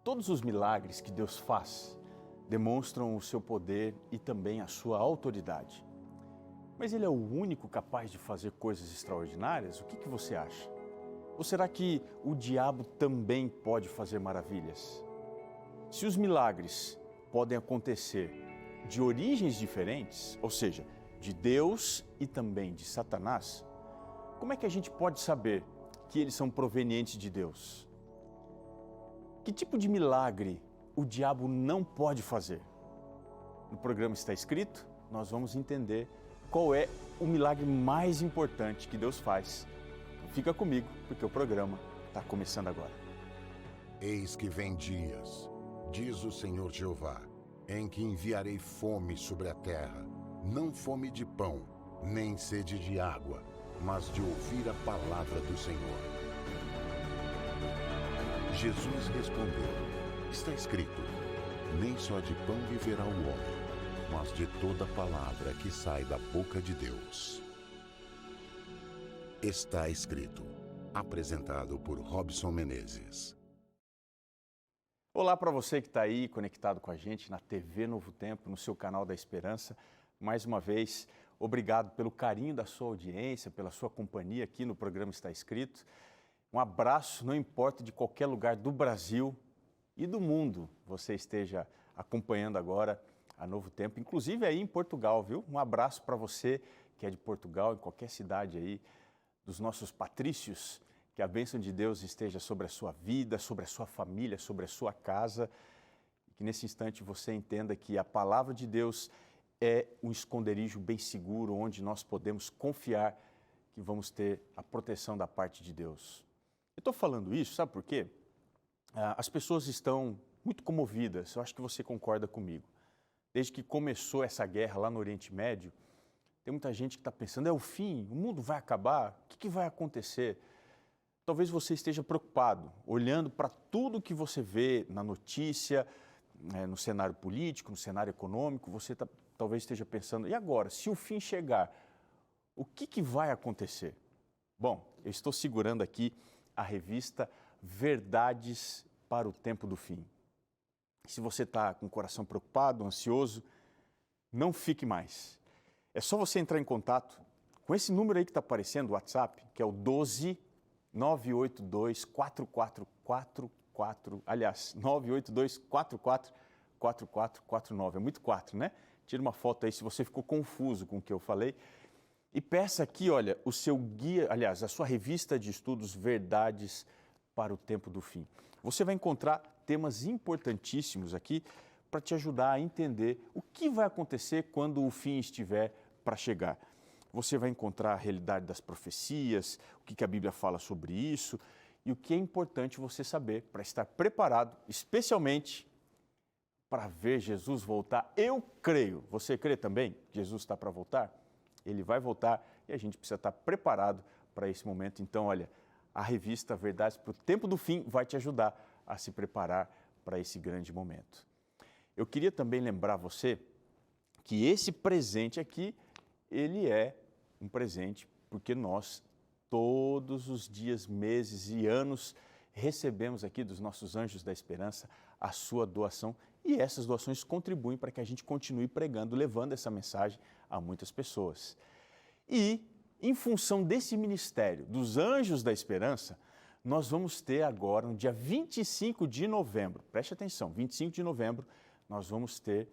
Todos os milagres que Deus faz demonstram o seu poder e também a sua autoridade. Mas Ele é o único capaz de fazer coisas extraordinárias? O que você acha? Ou será que o diabo também pode fazer maravilhas? Se os milagres podem acontecer de origens diferentes, ou seja, de Deus e também de Satanás, como é que a gente pode saber que eles são provenientes de Deus? Que tipo de milagre o diabo não pode fazer? No programa Está Escrito, nós vamos entender qual é o milagre mais importante que Deus faz. Então fica comigo, porque o programa está começando agora. Eis que vem dias, diz o Senhor Jeová, em que enviarei fome sobre a terra, não fome de pão, nem sede de água, mas de ouvir a palavra do Senhor. Jesus respondeu, está escrito, nem só de pão viverá o homem, mas de toda palavra que sai da boca de Deus. Está escrito, apresentado por Robson Menezes. Olá para você que está aí conectado com a gente na TV Novo Tempo, no seu canal da Esperança. Mais uma vez, obrigado pelo carinho da sua audiência, pela sua companhia aqui no programa Está Escrito. Um abraço, não importa de qualquer lugar do Brasil e do mundo você esteja acompanhando agora a Novo Tempo, inclusive aí em Portugal, viu? Um abraço para você que é de Portugal, em qualquer cidade aí, dos nossos patrícios, que a bênção de Deus esteja sobre a sua vida, sobre a sua família, sobre a sua casa, e que nesse instante você entenda que a palavra de Deus é um esconderijo bem seguro, onde nós podemos confiar que vamos ter a proteção da parte de Deus. Eu estou falando isso, sabe por quê? As pessoas estão muito comovidas, eu acho que você concorda comigo. Desde que começou essa guerra lá no Oriente Médio, tem muita gente que está pensando, é o fim, o mundo vai acabar, o que vai acontecer? Talvez você esteja preocupado, olhando para tudo que você vê na notícia, no cenário político, no cenário econômico, você talvez esteja pensando, e agora, se o fim chegar, o que vai acontecer? Bom, eu estou segurando aqui a revista Verdades para o Tempo do Fim. Se você está com o coração preocupado, ansioso, não fique mais. É só você entrar em contato com esse número aí que está aparecendo, o WhatsApp, que é o 12 982 4444, aliás, 982 444449. É muito 4, né? Tira uma foto aí se você ficou confuso com o que eu falei. E peça aqui, olha, o seu guia, aliás, a sua revista de estudos Verdades para o Tempo do Fim. Você vai encontrar temas importantíssimos aqui para te ajudar a entender o que vai acontecer quando o fim estiver para chegar. Você vai encontrar a realidade das profecias, o que a Bíblia fala sobre isso e o que é importante você saber para estar preparado, especialmente para ver Jesus voltar. Eu creio. Você crê também que Jesus está para voltar? Ele vai voltar e a gente precisa estar preparado para esse momento. Então, olha, a revista Verdades para o Tempo do Fim vai te ajudar a se preparar para esse grande momento. Eu queria também lembrar você que esse presente aqui, ele é um presente porque nós, todos os dias, meses e anos, recebemos aqui dos nossos Anjos da Esperança a sua doação e essas doações contribuem para que a gente continue pregando, levando essa mensagem a muitas pessoas. E, em função desse ministério dos Anjos da Esperança, nós vamos ter agora, no dia 25 de novembro, preste atenção, 25 de novembro, nós vamos ter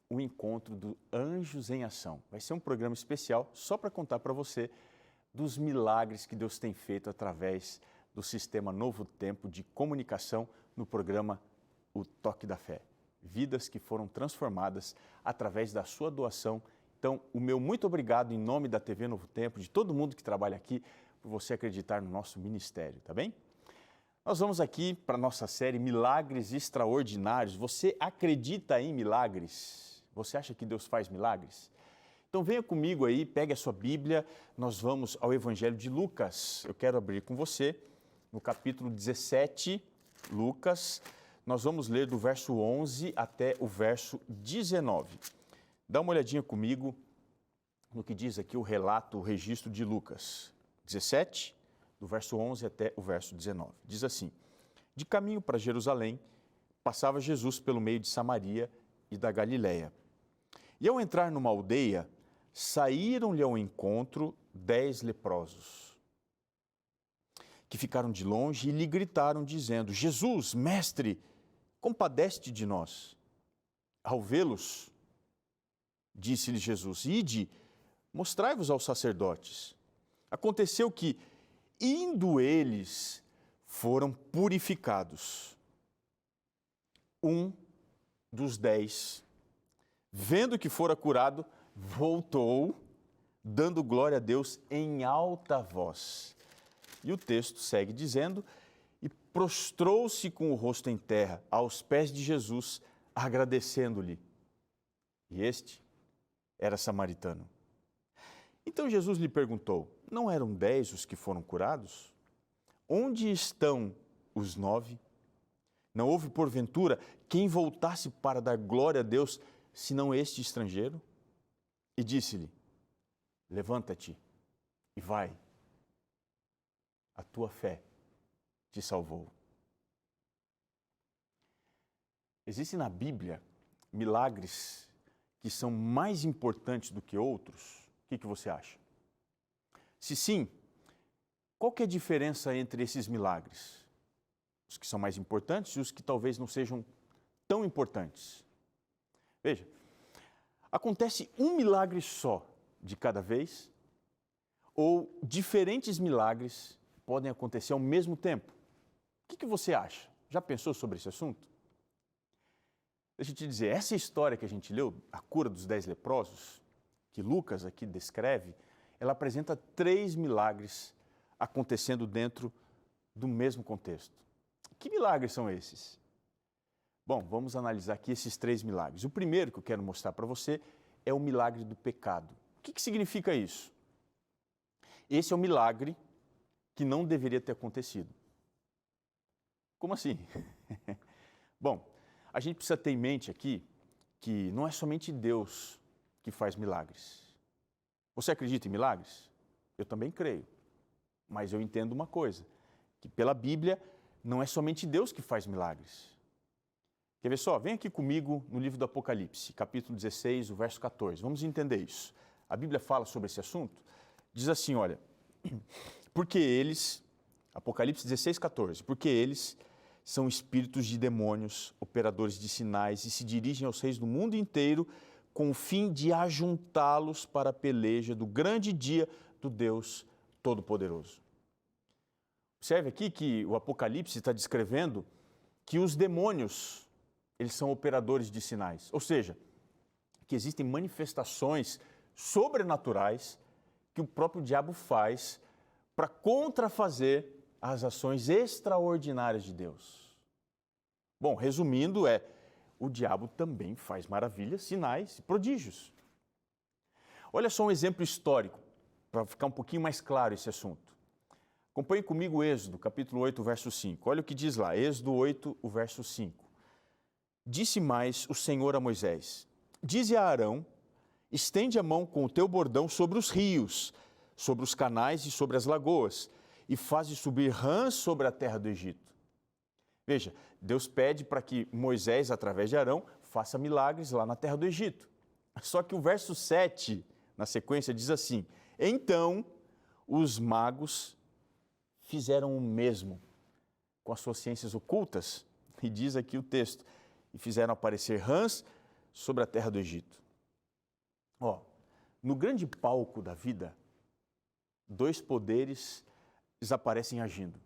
um encontro do Anjos em Ação. Vai ser um programa especial só para contar para você dos milagres que Deus tem feito através do sistema Novo Tempo de comunicação no programa O Toque da Fé. Vidas que foram transformadas através da sua doação. Então, o meu muito obrigado em nome da TV Novo Tempo, de todo mundo que trabalha aqui, por você acreditar no nosso ministério, tá bem? Nós vamos aqui para a nossa série Milagres Extraordinários. Você acredita em milagres? Você acha que Deus faz milagres? Então venha comigo aí, pegue a sua Bíblia, nós vamos ao Evangelho de Lucas. Eu quero abrir com você no capítulo 17, Lucas. Nós vamos ler do verso 11 até o verso 19. Dá uma olhadinha comigo no que diz aqui o relato, o registro de Lucas 17, do verso 11 até o verso 19. Diz assim: de caminho para Jerusalém, passava Jesus pelo meio de Samaria e da Galiléia. E ao entrar numa aldeia, saíram-lhe ao encontro 10 leprosos, que ficaram de longe e lhe gritaram, dizendo: Jesus, mestre, compadece-te de nós. Ao vê-los, disse-lhe Jesus: Ide, mostrai-vos aos sacerdotes. Aconteceu que, indo eles, foram purificados. Um dos 10, vendo que fora curado, voltou, dando glória a Deus em alta voz. E o texto segue dizendo: e prostrou-se com o rosto em terra, aos pés de Jesus, agradecendo-lhe. E este era samaritano. Então Jesus lhe perguntou: não eram 10 os que foram curados? Onde estão os 9? Não houve, porventura, quem voltasse para dar glória a Deus, senão este estrangeiro? E disse-lhe: levanta-te e vai. A tua fé te salvou. Existem na Bíblia milagres que são mais importantes do que outros? O que você acha? Se sim, qual que é a diferença entre esses milagres? Os que são mais importantes e os que talvez não sejam tão importantes. Veja, acontece um milagre só de cada vez, ou diferentes milagres podem acontecer ao mesmo tempo? O que você acha? Já pensou sobre esse assunto? Deixa eu te dizer, essa história que a gente leu, a cura dos 10 leprosos, que Lucas aqui descreve, ela apresenta 3 milagres acontecendo dentro do mesmo contexto. Que milagres são esses? Bom, vamos analisar aqui esses 3 milagres. O primeiro que eu quero mostrar para você é o milagre do pecado. O que significa isso? Esse é um milagre que não deveria ter acontecido. Como assim? Bom, a gente precisa ter em mente aqui que não é somente Deus que faz milagres. Você acredita em milagres? Eu também creio. Mas eu entendo uma coisa, que pela Bíblia não é somente Deus que faz milagres. Quer ver só? Vem aqui comigo no livro do Apocalipse, capítulo 16, o verso 14. Vamos entender isso. A Bíblia fala sobre esse assunto. Diz assim, olha, porque eles, Apocalipse 16, 14, porque eles são espíritos de demônios, operadores de sinais, e se dirigem aos reis do mundo inteiro com o fim de ajuntá-los para a peleja do grande dia do Deus Todo-Poderoso. Observe aqui que o Apocalipse está descrevendo que os demônios, eles são operadores de sinais, ou seja, que existem manifestações sobrenaturais que o próprio diabo faz para contrafazer as ações extraordinárias de Deus. Bom, resumindo, o diabo também faz maravilhas, sinais e prodígios. Olha só um exemplo histórico, para ficar um pouquinho mais claro esse assunto. Acompanhe comigo Êxodo, capítulo 8, verso 5. Olha o que diz lá, Êxodo 8, o verso 5. Disse mais o Senhor a Moisés: dize a Arão, estende a mão com o teu bordão sobre os rios, sobre os canais e sobre as lagoas, e faze subir rãs sobre a terra do Egito. Veja, Deus pede para que Moisés, através de Arão, faça milagres lá na terra do Egito. Só que o verso 7, na sequência, diz assim: então os magos fizeram o mesmo com as suas ciências ocultas, e diz aqui o texto, e fizeram aparecer rãs sobre a terra do Egito. No grande palco da vida, 2 poderes desaparecem agindo,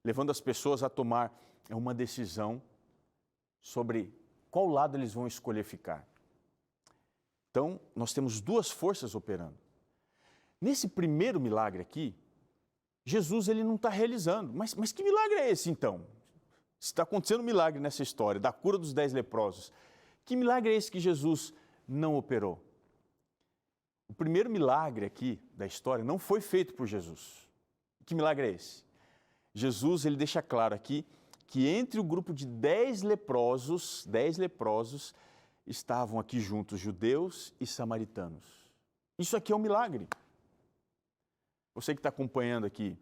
levando as pessoas a tomar uma decisão sobre qual lado eles vão escolher ficar. Então, nós temos 2 forças operando. Nesse primeiro milagre aqui, Jesus ele não está realizando. Mas que milagre é esse então? Se está acontecendo um milagre nessa história, da cura dos 10 leprosos, que milagre é esse que Jesus não operou? O primeiro milagre aqui da história não foi feito por Jesus. Que milagre é esse? Jesus ele deixa claro aqui que entre o grupo de 10 leprosos, estavam aqui juntos judeus e samaritanos. Isso aqui é um milagre. Você que está acompanhando aqui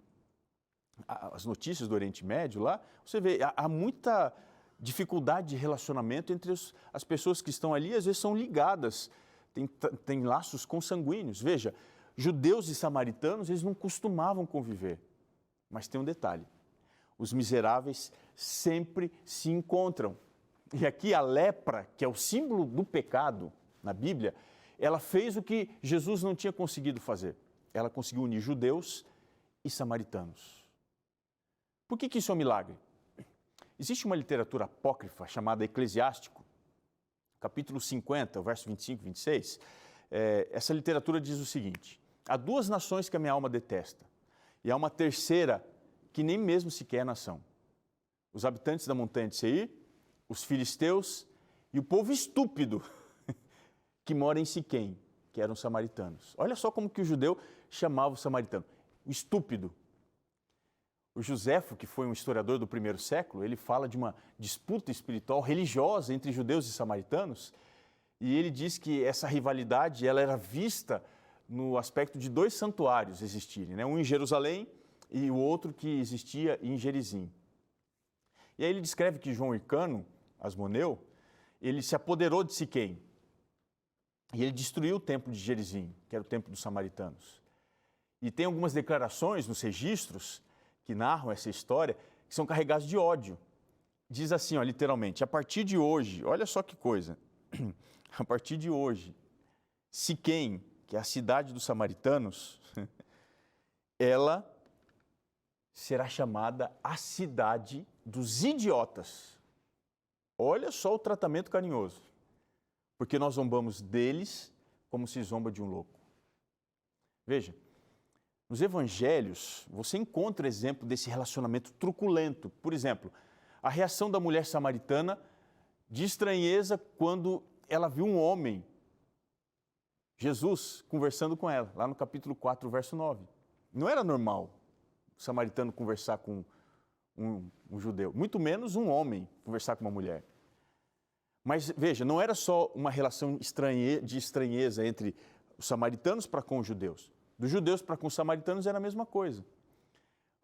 as notícias do Oriente Médio lá, você vê, há muita dificuldade de relacionamento entre as pessoas que estão ali, às vezes são ligadas, tem laços consanguíneos. Veja, judeus e samaritanos, eles não costumavam conviver. Mas tem um detalhe, os miseráveis sempre se encontram. E aqui a lepra, que é o símbolo do pecado na Bíblia, ela fez o que Jesus não tinha conseguido fazer. Ela conseguiu unir judeus e samaritanos. Por que isso é um milagre? Existe uma literatura apócrifa chamada Eclesiástico, capítulo 50, verso 25 e 26. Essa literatura diz o seguinte: há duas nações que a minha alma detesta, e há uma terceira que nem mesmo sequer é nação. Os habitantes da montanha de Seir, os filisteus e o povo estúpido que mora em Siquém, que eram samaritanos. Olha só como que o judeu chamava o samaritano, o estúpido. O Joséfo, que foi um historiador do primeiro século, ele fala de uma disputa espiritual religiosa entre judeus e samaritanos, e ele diz que essa rivalidade ela era vista no aspecto de dois santuários existirem, né? Um em Jerusalém e o outro que existia em Gerizim. E aí ele descreve que João Hircano, Asmoneu, ele se apoderou de Siquém, e ele destruiu o templo de Gerizim, que era o templo dos samaritanos. E tem algumas declarações nos registros que narram essa história, que são carregadas de ódio. Diz assim, ó, literalmente, a partir de hoje, olha só que coisa, a partir de hoje, Siquém, que é a cidade dos samaritanos, ela será chamada a cidade dos idiotas. Olha só o tratamento carinhoso, porque nós zombamos deles como se zomba de um louco. Veja, nos evangelhos, você encontra exemplo desse relacionamento truculento. Por exemplo, a reação da mulher samaritana de estranheza quando ela viu um homem, Jesus, conversando com ela, lá no capítulo 4, verso 9. Não era normal o samaritano conversar com um judeu, muito menos um homem conversar com uma mulher. Mas veja, não era só uma relação de estranheza entre os samaritanos para com os judeus. Dos judeus para com os samaritanos era a mesma coisa.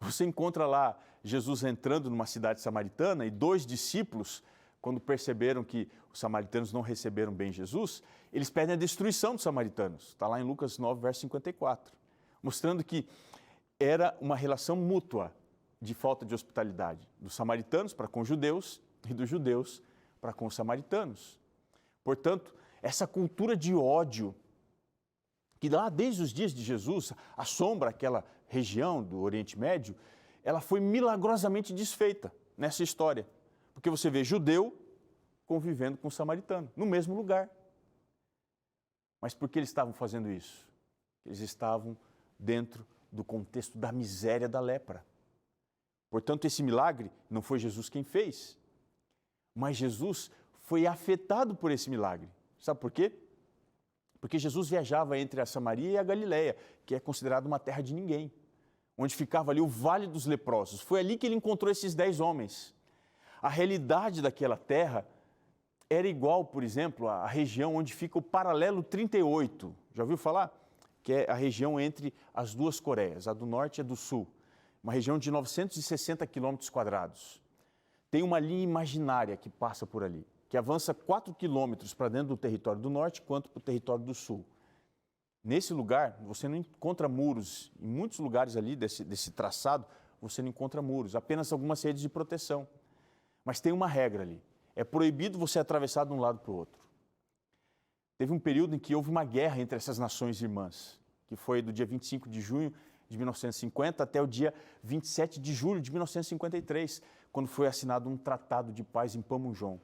Você encontra lá Jesus entrando numa cidade samaritana e dois discípulos, quando perceberam que os samaritanos não receberam bem Jesus, eles pedem a destruição dos samaritanos. Está lá em Lucas 9, verso 54. Mostrando que era uma relação mútua de falta de hospitalidade dos samaritanos para com os judeus e dos judeus para com os samaritanos. Portanto, essa cultura de ódio que lá desde os dias de Jesus assombra aquela região do Oriente Médio, ela foi milagrosamente desfeita nessa história. Porque você vê judeu convivendo com samaritano, no mesmo lugar. Mas por que eles estavam fazendo isso? Eles estavam dentro do contexto da miséria da lepra. Portanto, esse milagre não foi Jesus quem fez, mas Jesus foi afetado por esse milagre. Sabe por quê? Porque Jesus viajava entre a Samaria e a Galileia, que é considerada uma terra de ninguém, onde ficava ali o Vale dos Leprosos. Foi ali que ele encontrou esses 10 homens. A realidade daquela terra era igual, por exemplo, à região onde fica o Paralelo 38. Já ouviu falar? Que é a região entre as duas Coreias, a do Norte e a do Sul. Uma região de 960 quilômetros quadrados. Tem uma linha imaginária que passa por ali, que avança 4 quilômetros para dentro do território do Norte, quanto para o território do Sul. Nesse lugar, você não encontra muros. Em muitos lugares ali desse traçado, você não encontra muros, apenas algumas redes de proteção. Mas tem uma regra ali. É proibido você atravessar de um lado para o outro. Teve um período em que houve uma guerra entre essas nações irmãs, que foi do dia 25 de junho de 1950 até o dia 27 de julho de 1953, quando foi assinado um tratado de paz em Panmunjom.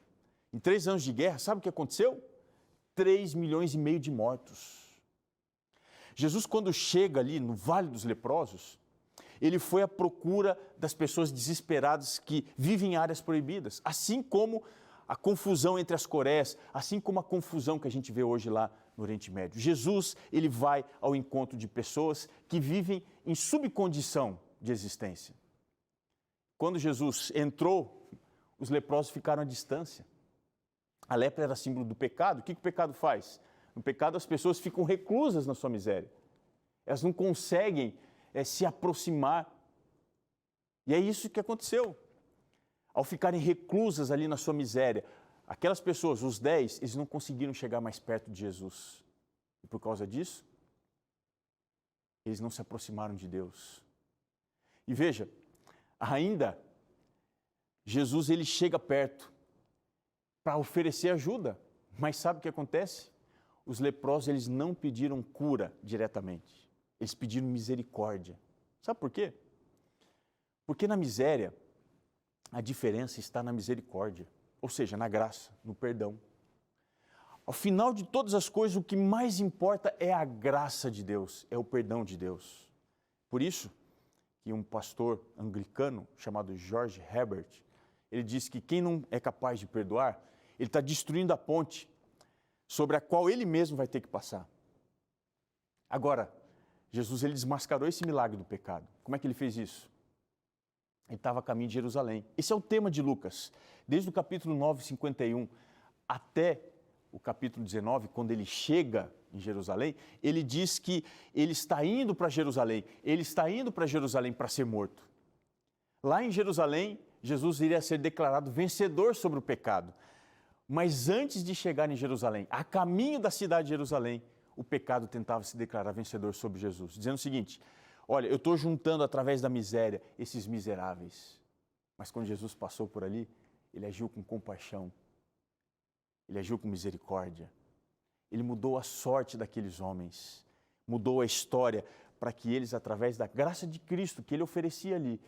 Em 3 anos de guerra, sabe o que aconteceu? 3,5 milhões de mortos. Jesus, quando chega ali no Vale dos Leprosos, ele foi à procura das pessoas desesperadas que vivem em áreas proibidas, assim como a confusão entre as Coreias, assim como a confusão que a gente vê hoje lá no Oriente Médio. Jesus, ele vai ao encontro de pessoas que vivem em subcondição de existência. Quando Jesus entrou, os leprosos ficaram à distância. A lepra era símbolo do pecado. O que o pecado faz? No pecado, as pessoas ficam reclusas na sua miséria. Elas não conseguem se aproximar. E é isso que aconteceu. ao ficarem reclusas ali na sua miséria, aquelas pessoas, os 10, eles não conseguiram chegar mais perto de Jesus. E por causa disso, eles não se aproximaram de Deus. E veja, ainda, Jesus ele chega perto para oferecer ajuda. Mas sabe o que acontece? Os leprosos eles não pediram cura diretamente. Eles pediram misericórdia. Sabe por quê? Porque na miséria, a diferença está na misericórdia. Ou seja, na graça, no perdão. Ao final de todas as coisas, o que mais importa é a graça de Deus, é o perdão de Deus. Por isso, que um pastor anglicano chamado George Herbert, ele diz que quem não é capaz de perdoar, ele está destruindo a ponte sobre a qual ele mesmo vai ter que passar. Agora, Jesus ele desmascarou esse milagre do pecado. Como é que ele fez isso? Ele estava a caminho de Jerusalém. Esse é o tema de Lucas. Desde o capítulo 9, 51, até o capítulo 19, quando ele chega em Jerusalém, ele diz que ele está indo para Jerusalém. Ele está indo para Jerusalém para ser morto. Lá em Jerusalém, Jesus iria ser declarado vencedor sobre o pecado. Mas antes de chegar em Jerusalém, a caminho da cidade de Jerusalém, o pecado tentava se declarar vencedor sobre Jesus, dizendo o seguinte: olha, eu estou juntando através da miséria esses miseráveis. Mas quando Jesus passou por ali, ele agiu com compaixão, ele agiu com misericórdia. Ele mudou a sorte daqueles homens, mudou a história para que eles, através da graça de Cristo que ele oferecia ali,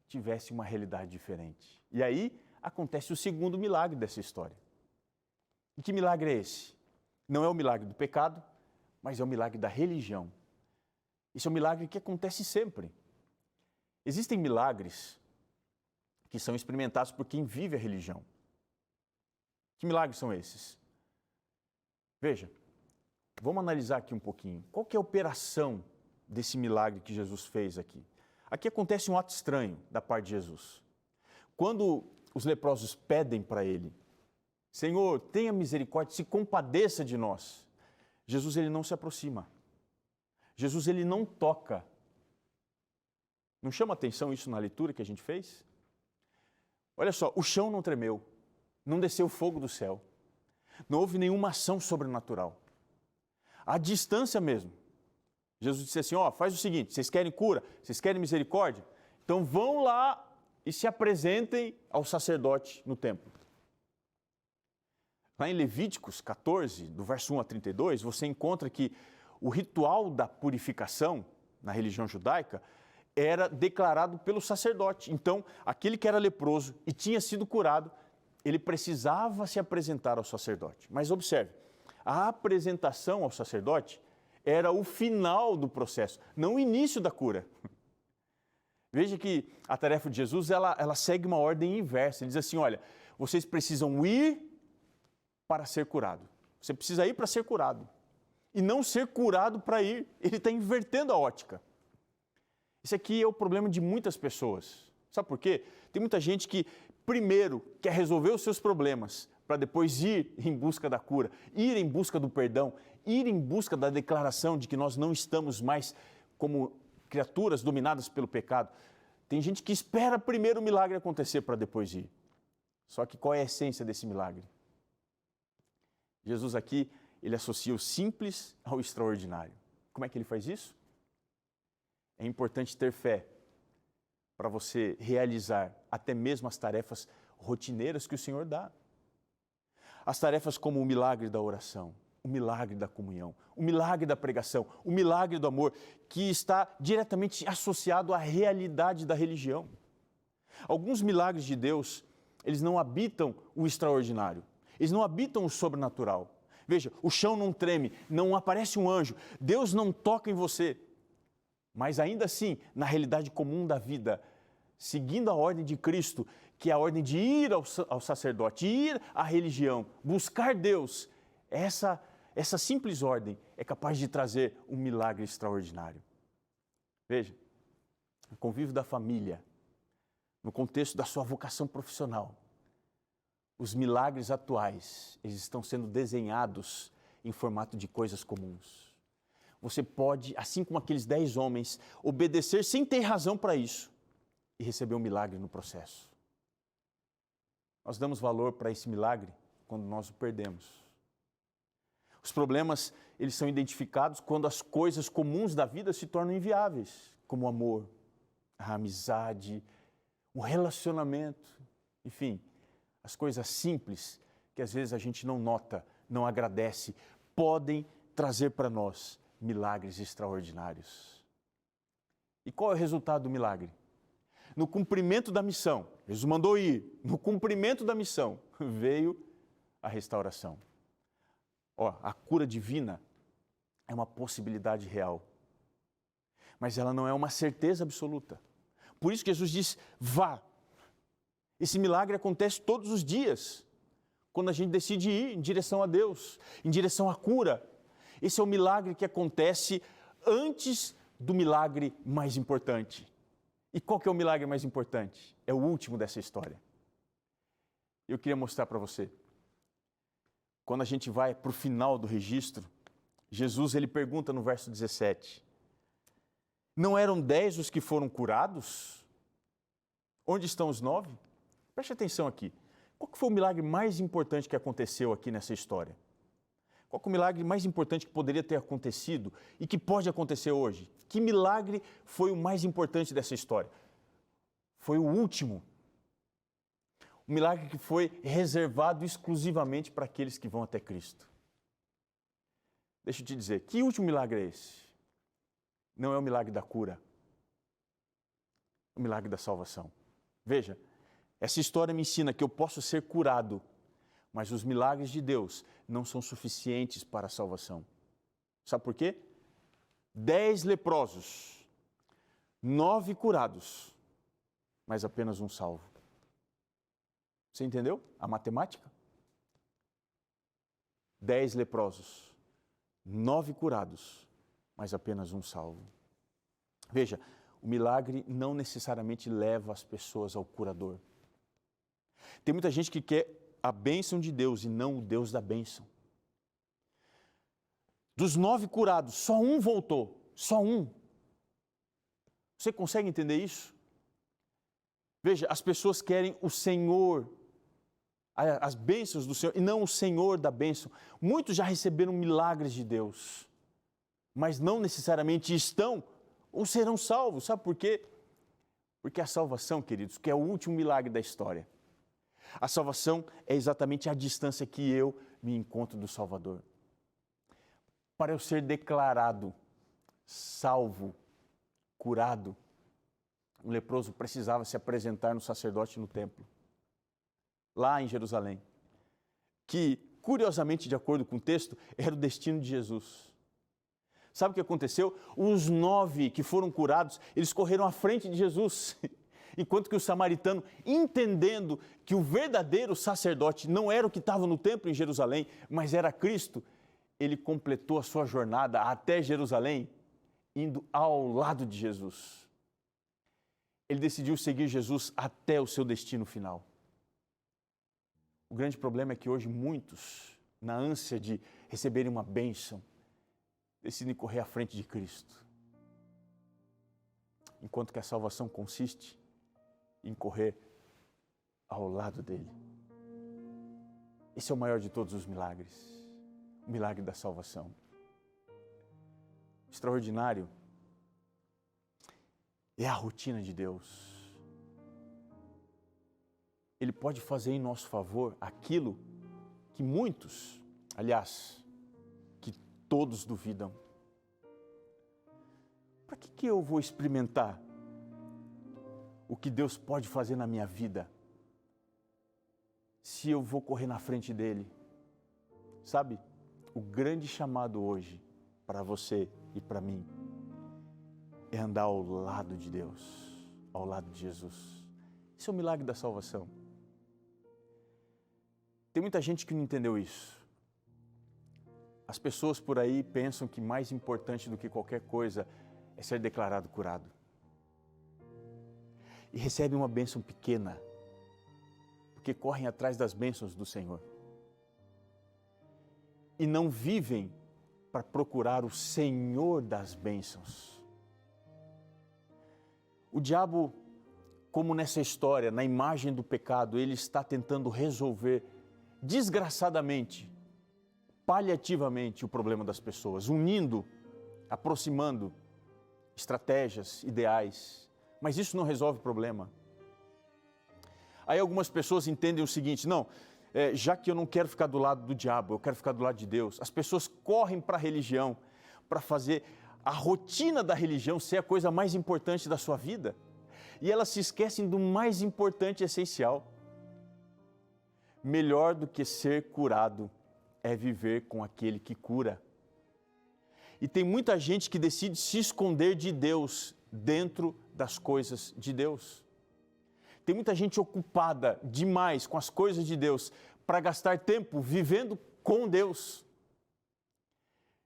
tivessem uma realidade diferente. E aí acontece o segundo milagre dessa história. E que milagre é esse? Não é o milagre do pecado, mas é o milagre da religião. Esse é um milagre que acontece sempre. Existem milagres que são experimentados por quem vive a religião. Que milagres são esses? Veja, vamos analisar aqui um pouquinho. Qual que é a operação desse milagre que Jesus fez aqui? Aqui acontece um ato estranho da parte de Jesus. Quando os leprosos pedem para ele: Senhor, tenha misericórdia, se compadeça de nós. Jesus ele não se aproxima. Jesus ele não toca. Não chama atenção isso na leitura que a gente fez? Olha só, o chão não tremeu, não desceu fogo do céu, não houve nenhuma ação sobrenatural. À distância mesmo, Jesus disse assim: ó, faz o seguinte, vocês querem cura, vocês querem misericórdia? Então vão lá e se apresentem ao sacerdote no templo. Lá em Levíticos 14, do verso 1 a 32, você encontra que o ritual da purificação na religião judaica era declarado pelo sacerdote. Então, aquele que era leproso e tinha sido curado, ele precisava se apresentar ao sacerdote. Mas observe, a apresentação ao sacerdote era o final do processo, não o início da cura. Veja que a tarefa de Jesus, ela segue uma ordem inversa. Ele diz assim: olha, vocês precisam ir para ser curado. Você precisa ir para ser curado. E não ser curado para ir. Ele está invertendo a ótica. Esse aqui é o problema de muitas pessoas. Sabe por quê? Tem muita gente que primeiro quer resolver os seus problemas para depois ir em busca da cura, ir em busca do perdão, ir em busca da declaração de que nós não estamos mais como criaturas dominadas pelo pecado. Tem gente que espera primeiro o milagre acontecer para depois ir. Só que qual é a essência desse milagre? Jesus aqui, ele associa o simples ao extraordinário. Como é que ele faz isso? É importante ter fé para você realizar até mesmo as tarefas rotineiras que o Senhor dá. As tarefas como o milagre da oração, o milagre da comunhão, o milagre da pregação, o milagre do amor, que está diretamente associado à realidade da religião. Alguns milagres de Deus, eles não habitam o extraordinário. Eles não habitam o sobrenatural. Veja, o chão não treme, não aparece um anjo, Deus não toca em você. Mas ainda assim, na realidade comum da vida, seguindo a ordem de Cristo, que é a ordem de ir ao sacerdote, ir à religião, buscar Deus, essa simples ordem é capaz de trazer um milagre extraordinário. Veja, o convívio da família, no contexto da sua vocação profissional, os milagres atuais, eles estão sendo desenhados em formato de coisas comuns. Você pode, assim como aqueles 10 homens, obedecer sem ter razão para isso e receber um milagre no processo. Nós damos valor para esse milagre quando nós o perdemos. Os problemas, eles são identificados quando as coisas comuns da vida se tornam inviáveis, como o amor, a amizade, o relacionamento, enfim, as coisas simples que às vezes a gente não nota, não agradece, podem trazer para nós milagres extraordinários. E qual é o resultado do milagre? No cumprimento da missão, Jesus mandou ir, no cumprimento da missão, veio a restauração. A cura divina é uma possibilidade real, mas ela não é uma certeza absoluta. Por isso que Jesus diz, vá. Esse milagre acontece todos os dias, quando a gente decide ir em direção a Deus, em direção à cura. Esse é o milagre que acontece antes do milagre mais importante. E qual que é o milagre mais importante? É o último dessa história. Eu queria mostrar para você. Quando a gente vai para o final do registro, Jesus ele pergunta no verso 17, não eram 10 os que foram curados? Onde estão os 9? Preste atenção aqui. Qual que foi o milagre mais importante que aconteceu aqui nessa história? Qual que é o milagre mais importante que poderia ter acontecido e que pode acontecer hoje? Que milagre foi o mais importante dessa história? Foi o último. Um milagre que foi reservado exclusivamente para aqueles que vão até Cristo. Deixa eu te dizer, que último milagre é esse? Não é o milagre da cura, é o milagre da salvação. Veja, essa história me ensina que eu posso ser curado, mas os milagres de Deus não são suficientes para a salvação. Sabe por quê? 10 leprosos, 9 curados, mas apenas um salvo. Você entendeu a matemática? 10 leprosos, 9 curados, mas apenas um salvo. Veja, o milagre não necessariamente leva as pessoas ao curador. Tem muita gente que quer a bênção de Deus e não o Deus da bênção. Dos 9 curados, só um voltou, só um. Você consegue entender isso? Veja, as pessoas querem o Senhor, as bênçãos do Senhor, e não o Senhor da bênção. Muitos já receberam milagres de Deus, mas não necessariamente estão ou serão salvos. Sabe por quê? Porque a salvação, queridos, que é o último milagre da história. A salvação é exatamente a distância que eu me encontro do Salvador. Para eu ser declarado salvo, curado, um leproso precisava se apresentar no sacerdote no templo, lá em Jerusalém, que, curiosamente, de acordo com o texto, era o destino de Jesus. Sabe o que aconteceu? Os 9 que foram curados, eles correram à frente de Jesus, enquanto que o samaritano, entendendo que o verdadeiro sacerdote não era o que estava no templo em Jerusalém, mas era Cristo, ele completou a sua jornada até Jerusalém, indo ao lado de Jesus. Ele decidiu seguir Jesus até o seu destino final. O grande problema é que hoje muitos, na ânsia de receberem uma bênção, decidem correr à frente de Cristo. Enquanto que a salvação consiste em correr ao lado dele. Esse é o maior de todos os milagres, o milagre da salvação. Extraordinário é a rotina de Deus. Ele pode fazer em nosso favor aquilo que muitos, aliás, que todos duvidam. Para que eu vou experimentar o que Deus pode fazer na minha vida se eu vou correr na frente dele? Sabe, o grande chamado hoje para você e para mim é andar ao lado de Deus, ao lado de Jesus. Esse é o milagre da salvação. Tem muita gente que não entendeu isso. As pessoas por aí pensam que mais importante do que qualquer coisa é ser declarado curado. E recebem uma bênção pequena, porque correm atrás das bênçãos do Senhor. E não vivem para procurar o Senhor das bênçãos. O diabo como nessa história, na imagem do pecado, ele está tentando resolver desgraçadamente, paliativamente o problema das pessoas, unindo, aproximando estratégias, ideais, mas isso não resolve o problema. Aí algumas pessoas entendem o seguinte, não, já que eu não quero ficar do lado do diabo, eu quero ficar do lado de Deus. As pessoas correm para a religião, para fazer a rotina da religião ser a coisa mais importante da sua vida. E elas se esquecem do mais importante e essencial. Melhor do que ser curado é viver com aquele que cura. E tem muita gente que decide se esconder de Deus dentro das coisas de Deus. Tem muita gente ocupada demais com as coisas de Deus para gastar tempo vivendo com Deus.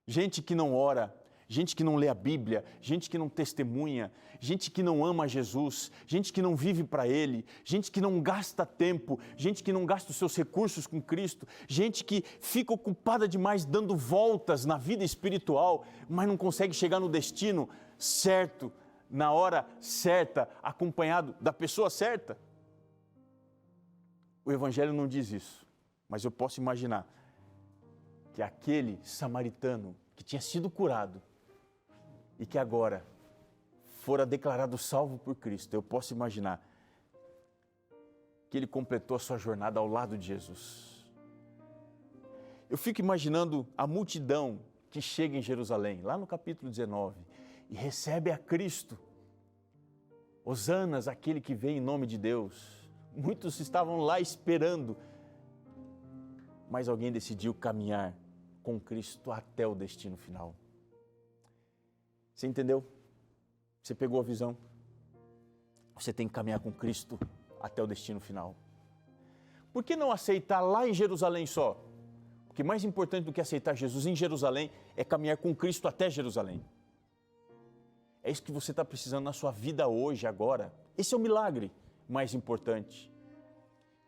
Gente que não ora, gente que não lê a Bíblia, gente que não testemunha, gente que não ama Jesus, gente que não vive para Ele, gente que não gasta tempo, gente que não gasta os seus recursos com Cristo, gente que fica ocupada demais dando voltas na vida espiritual, mas não consegue chegar no destino certo, na hora certa, acompanhado da pessoa certa. O Evangelho não diz isso, mas eu posso imaginar que aquele samaritano que tinha sido curado e que agora fora declarado salvo por Cristo, eu posso imaginar que ele completou a sua jornada ao lado de Jesus. Eu fico imaginando a multidão que chega em Jerusalém, lá no capítulo 19, e recebe a Cristo. Hosanas, aquele que vem em nome de Deus. Muitos estavam lá esperando, mas alguém decidiu caminhar com Cristo até o destino final. Você entendeu? Você pegou a visão? Você tem que caminhar com Cristo até o destino final. Por que não aceitar lá em Jerusalém só? Porque mais importante do que aceitar Jesus em Jerusalém é caminhar com Cristo até Jerusalém. É isso que você está precisando na sua vida hoje, agora. Esse é o milagre mais importante.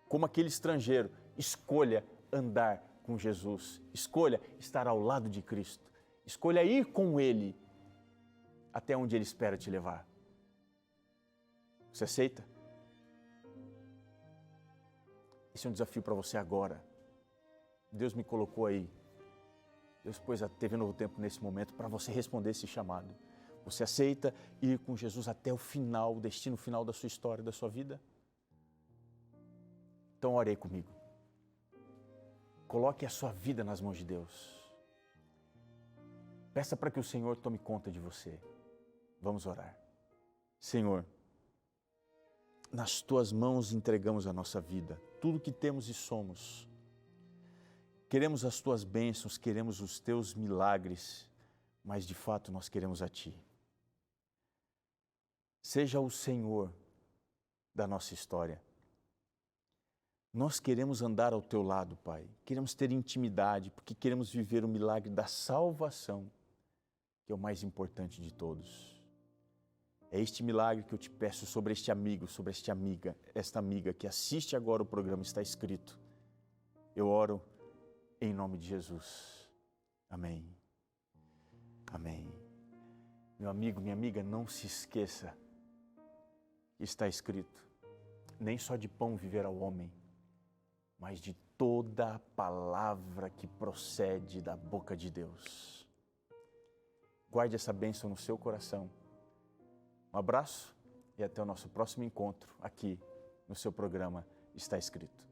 Como aquele estrangeiro, escolha andar com Jesus. Escolha estar ao lado de Cristo. Escolha ir com Ele até onde Ele espera te levar. Você aceita? Esse é um desafio para você agora. Deus me colocou aí. Deus pôs a TV Novo Tempo nesse momento para você responder esse chamado. Você aceita ir com Jesus até o final, o destino final da sua história, da sua vida? Então ore aí comigo. Coloque a sua vida nas mãos de Deus. Peça para que o Senhor tome conta de você. Vamos orar. Senhor, nas Tuas mãos entregamos a nossa vida, tudo que temos e somos. Queremos as Tuas bênçãos, queremos os Teus milagres, mas de fato nós queremos a Ti. Seja o Senhor da nossa história. Nós queremos andar ao Teu lado, Pai. Queremos ter intimidade, porque queremos viver o milagre da salvação, que é o mais importante de todos. É este milagre que eu te peço sobre este amigo, sobre esta amiga que assiste agora o programa, está escrito. Eu oro em nome de Jesus. Amém. Amém. Meu amigo, minha amiga, não se esqueça. Está escrito, nem só de pão viverá o homem, mas de toda a palavra que procede da boca de Deus. Guarde essa bênção no seu coração. Um abraço e até o nosso próximo encontro aqui no seu programa Está Escrito.